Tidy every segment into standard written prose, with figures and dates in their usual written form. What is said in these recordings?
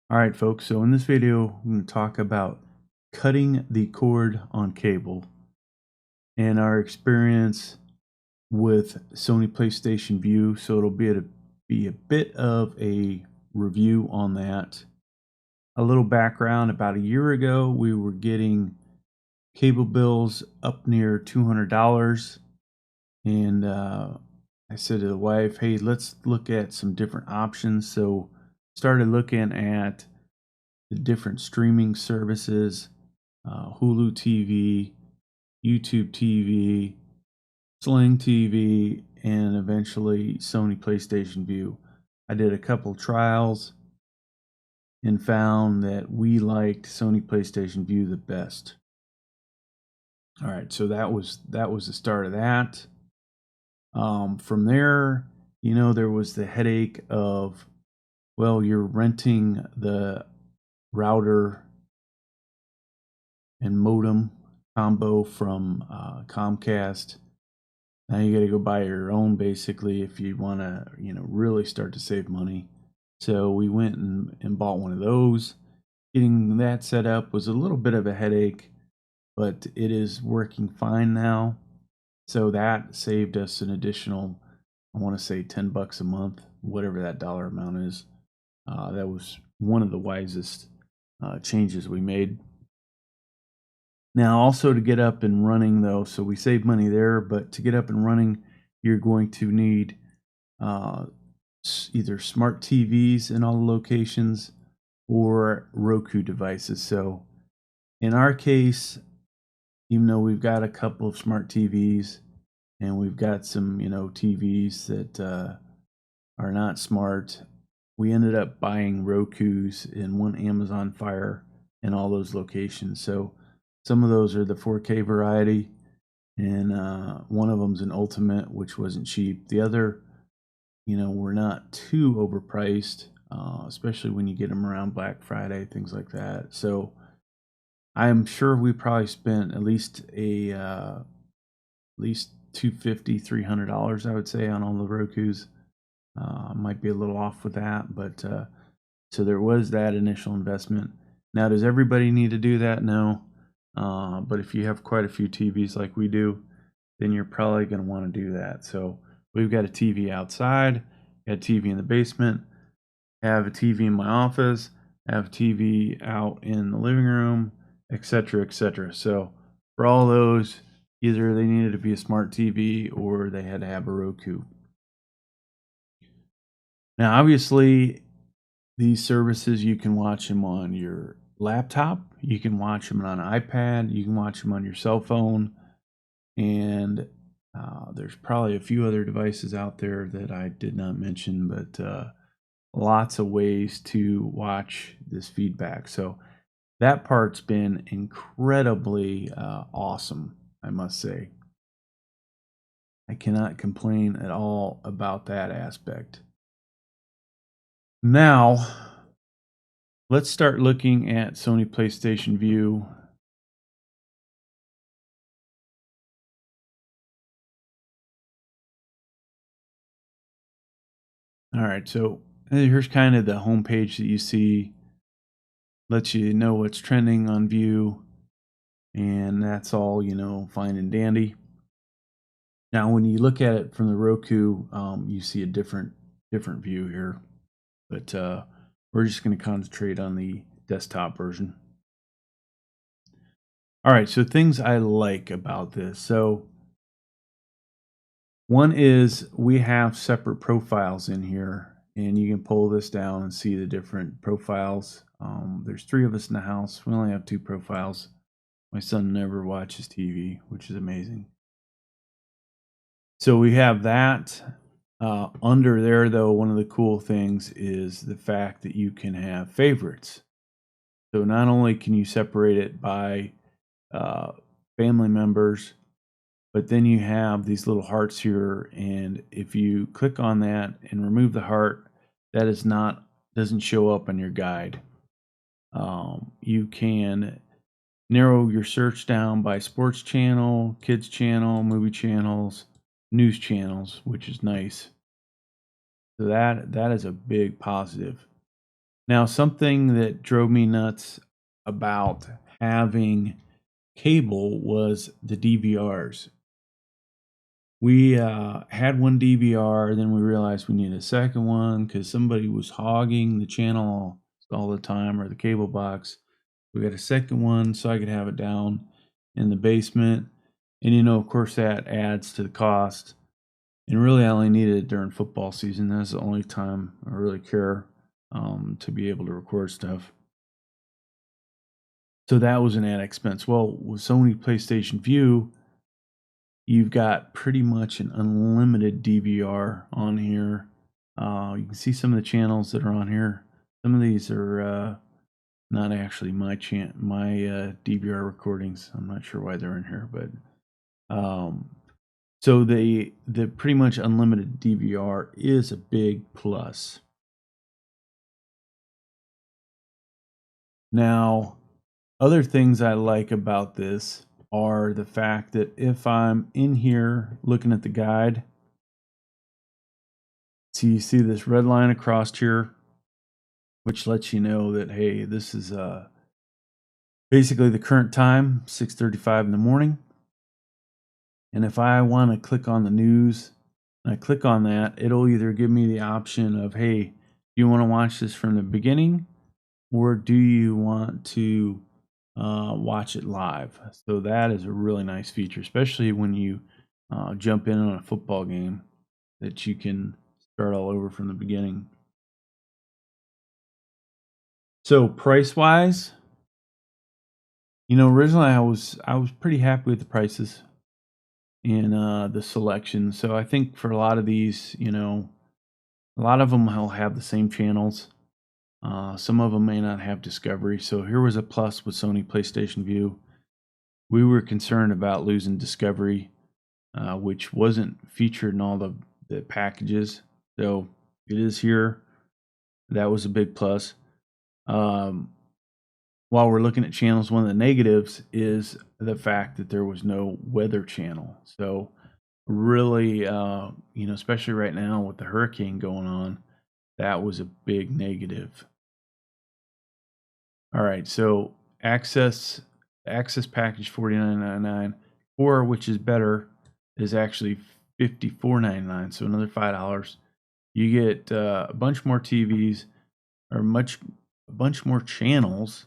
All right, folks, so in this video, I'm going to talk about cutting the cord on cable and our experience with Sony PlayStation Vue. So it'll be a bit of a review on that. A little background: about a year ago, we were getting cable bills up near $200, and I said to the wife, "Hey, let's look at some different options." So started looking at the different streaming services, Hulu TV, YouTube TV, Sling TV, and eventually Sony PlayStation Vue. I did a couple trials and found that we liked Sony PlayStation Vue the best. All right, so that was the start of that. From there, there was the headache of, well, you're renting the router and modem combo from Comcast. Now you got to go buy your own, basically, if you want to, really start to save money. So we went and bought one of those. Getting that set up was a little bit of a headache, but it is working fine now. So that saved us an additional, I want to say, $10 a month, whatever that dollar amount is. That was one of the wisest changes we made. Now, also to get up and running, though, so we save money there, but to get up and running, you're going to need either smart TVs in all the locations or Roku devices. So in our case, even though we've got a couple of smart TVs and we've got some, TVs that are not smart, we ended up buying Rokus and one Amazon Fire in all those locations. So some of those are the 4K variety, and one of them's an Ultimate, which wasn't cheap. The other, were not too overpriced, especially when you get them around Black Friday, things like that. So I'm sure we probably spent at least $250, $300, I would say, on all the Rokus. Might be a little off with that, but so there was that initial investment. Now, does everybody need to do that? No. But if you have quite a few TVs like we do, then you're probably going to want to do that. So we've got a TV outside, got a TV in the basement, have a TV in my office, have a TV out in the living room, etc., etc. So for all those, either they needed to be a smart TV or they had to have a Roku. Now, obviously, these services, you can watch them on your laptop, you can watch them on an iPad, you can watch them on your cell phone, and there's probably a few other devices out there that I did not mention, but lots of ways to watch this feedback. So that part's been incredibly awesome, I must say. I cannot complain at all about that aspect. Now, let's start looking at Sony PlayStation Vue. All right, so here's kind of the homepage that you see. Lets you know what's trending on Vue, and that's all, fine and dandy. Now, when you look at it from the Roku, you see a different view here, but we're just going to concentrate on the desktop version. All right, so things I like about this. So one is we have separate profiles in here, and you can pull this down and see the different profiles. There's 3 of us in the house. We only have 2 profiles. My son never watches TV, which is amazing. So we have that. Under there, though, one of the cool things is the fact that you can have favorites. So not only can you separate it by family members, but then you have these little hearts here, and if you click on that and remove the heart, that doesn't show up on your guide. You can narrow your search down by sports channel, kids channel, movie channels, news channels, which is nice. So that is a big positive. Now, something that drove me nuts about having cable was the DVRs. We had one DVR, then we realized we needed a second one because somebody was hogging the channel all the time, or the cable box. We got a second one so I could have it down in the basement. And, of course, that adds to the cost. And really, I only needed it during football season. That's the only time I really care to be able to record stuff. So that was an added expense. Well, with Sony PlayStation Vue, you've got pretty much an unlimited DVR on here. You can see some of the channels that are on here. Some of these are not actually my DVR recordings. I'm not sure why they're in here, but so the pretty much unlimited DVR is a big plus. Now, other things I like about this are the fact that if I'm in here looking at the guide, so you see this red line across here, which lets you know that, hey, this is basically the current time, 6:35 in the morning. And if I want to click on the news, and I click on that, it'll either give me the option of, hey, do you want to watch this from the beginning, or do you want to watch it live? So that is a really nice feature, especially when you jump in on a football game, that you can start all over from the beginning. So price wise, originally I was pretty happy with the prices and the selection. So I think for a lot of these, a lot of them will have the same channels. Some of them may not have Discovery. So here was a plus with Sony PlayStation Vue. We were concerned about losing Discovery, which wasn't featured in all the packages. So it is here. That was a big plus. While we're looking at channels, one of the negatives is the fact that there was no weather channel. So really, especially right now with the hurricane going on, that was a big negative. All right, so access package $49.99, or which is better, is actually $54.99. So another $5. You get a bunch more TVs, or a bunch more channels.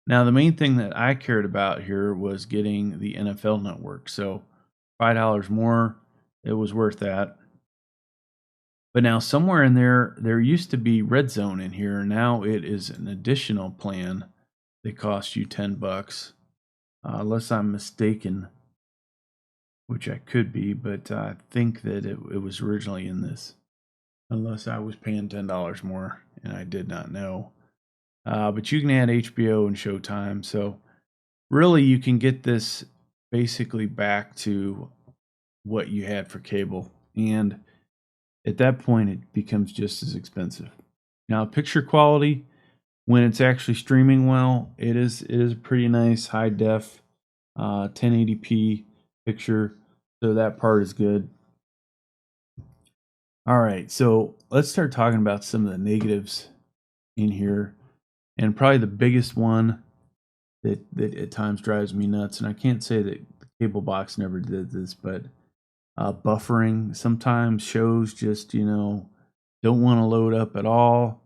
Now, the main thing that I cared about here was getting the NFL Network. So $5 more, it was worth that. But now somewhere in there used to be Red Zone in here. Now it is an additional plan that costs you $10, unless I'm mistaken, which I could be, but I think that it was originally in this, unless I was paying $10 more and I did not know. But you can add HBO and Showtime. So really, you can get this basically back to what you had for cable. And at that point, it becomes just as expensive. Now, picture quality, when it's actually streaming well, it is a pretty nice high def 1080p picture. So that part is good. All right, so let's start talking about some of the negatives in here. And probably the biggest one that at times drives me nuts, and I can't say that the cable box never did this, but buffering. Sometimes shows just, don't want to load up at all,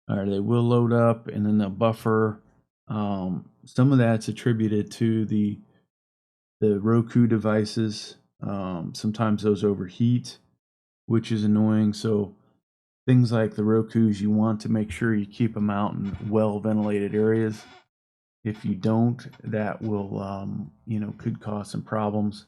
or they will load up and then they'll buffer. Some of that's attributed to the Roku devices. Sometimes those overheat, which is annoying. So things like the Rokus, you want to make sure you keep them out in well ventilated areas. If you don't, that will, could cause some problems.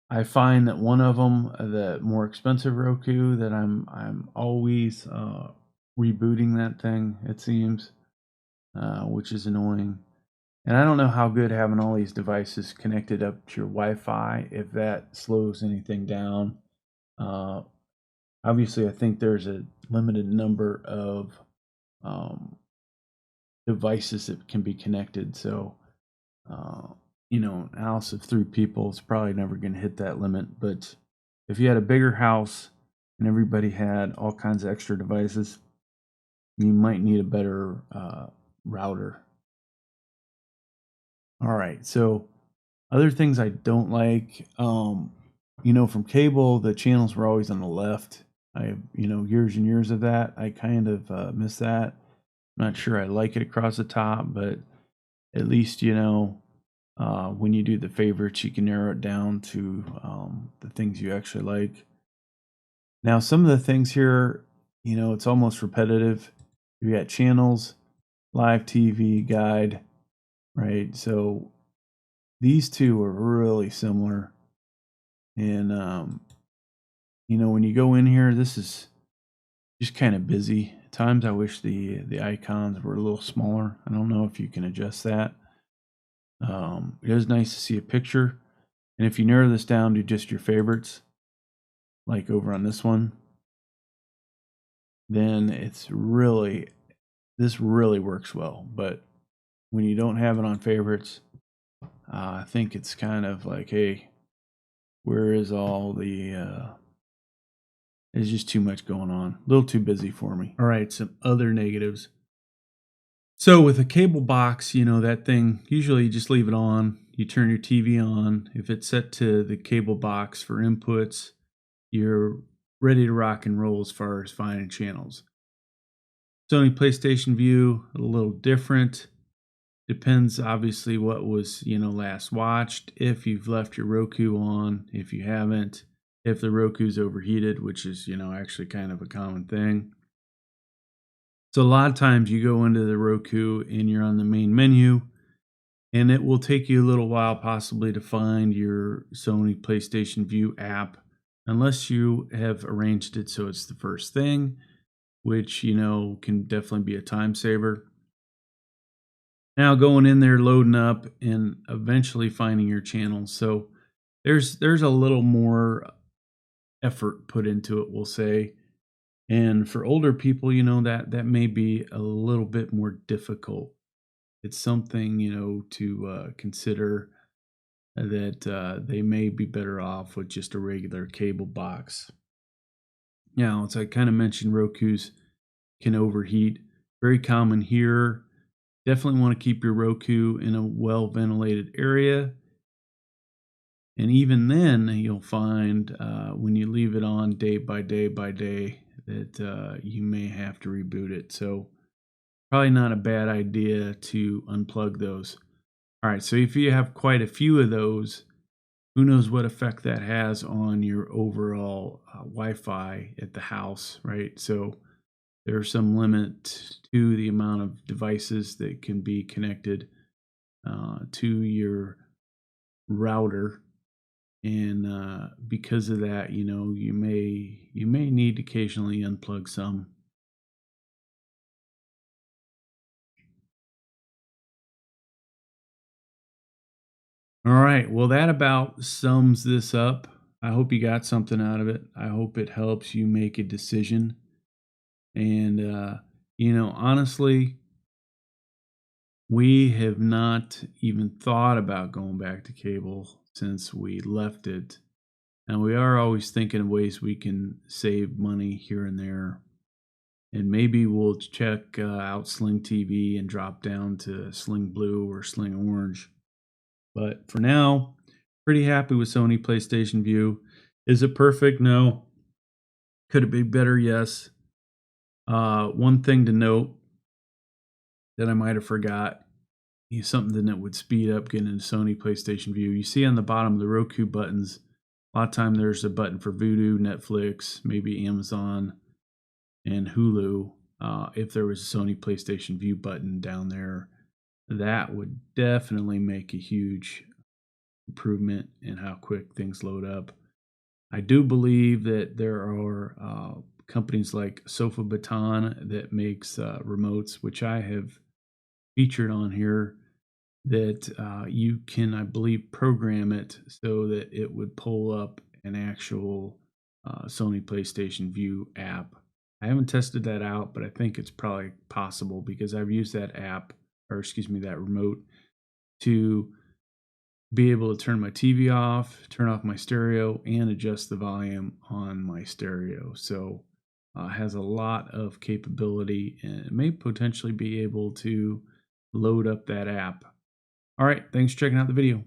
I find that one of them, the more expensive Roku, that I'm always rebooting that thing, it seems, which is annoying. And I don't know how good having all these devices connected up to your Wi-Fi, if that slows anything down. Obviously, I think there's a limited number of devices that can be connected. So, a house of 3 people is probably never going to hit that limit. But if you had a bigger house and everybody had all kinds of extra devices, you might need a better router. All right, so other things I don't like, from cable, the channels were always on the left. I, years and years of that. I kind of miss that. Not sure I like it across the top, but at least, when you do the favorites, you can narrow it down to the things you actually like. Now, some of the things here, it's almost repetitive. You got channels, live TV, guide, right? So these two are really similar. And, when you go in here, this is just kind of busy. At times I wish the icons were a little smaller. I don't know if you can adjust that. It is nice to see a picture. And if you narrow this down to just your favorites, like over on this one, then this really works well. But when you don't have it on favorites, I think it's kind of like, hey, where is all the there's just too much going on. A little too busy for me. All right, some other negatives. So with a cable box, that thing, usually you just leave it on. You turn your TV on. If it's set to the cable box for inputs, you're ready to rock and roll as far as finding channels. Sony PlayStation Vue, a little different. Depends obviously what was, last watched. If you've left your Roku on, if you haven't, if the Roku's overheated, which is, actually kind of a common thing. So a lot of times you go into the Roku and you're on the main menu, and it will take you a little while possibly to find your Sony PlayStation Vue app, unless you have arranged it so it's the first thing, which, can definitely be a time saver. Now going in there, loading up, and eventually finding your channels. So there's a little more effort put into it, we'll say. And for older people, that may be a little bit more difficult. It's something, to consider, that they may be better off with just a regular cable box. Now, as I kind of mentioned, Roku's can overheat. Very common here. Definitely want to keep your Roku in a well ventilated area. And even then, you'll find when you leave it on day by day by day that you may have to reboot it. So probably not a bad idea to unplug those. All right, so if you have quite a few of those, who knows what effect that has on your overall Wi-Fi at the house, right? So there's some limit to the amount of devices that can be connected to your router, and because of that, you may need to occasionally unplug some. All right, well, that about sums this up. I hope you got something out of it. I hope it helps you make a decision. And honestly, we have not even thought about going back to cable since we left it. And we are always thinking of ways we can save money here and there. And maybe we'll check out Sling TV and drop down to Sling Blue or Sling Orange. But for now, pretty happy with Sony PlayStation Vue. Is it perfect? No. Could it be better? Yes. One thing to note that I might have forgot, something that would speed up getting into Sony PlayStation Vue. You see on the bottom of the Roku buttons, a lot of time there's a button for Vudu, Netflix, maybe Amazon, and Hulu. If there was a Sony PlayStation Vue button down there, that would definitely make a huge improvement in how quick things load up. I do believe that there are companies like Sofa Baton that makes remotes, which I have featured on here, that you can, I believe, program it so that it would pull up an actual Sony PlayStation Vue app. I haven't tested that out, but I think it's probably possible because I've used that that remote to be able to turn my TV off, turn off my stereo, and adjust the volume on my stereo. So has a lot of capability and may potentially be able to load up that app. All right, thanks for checking out the video.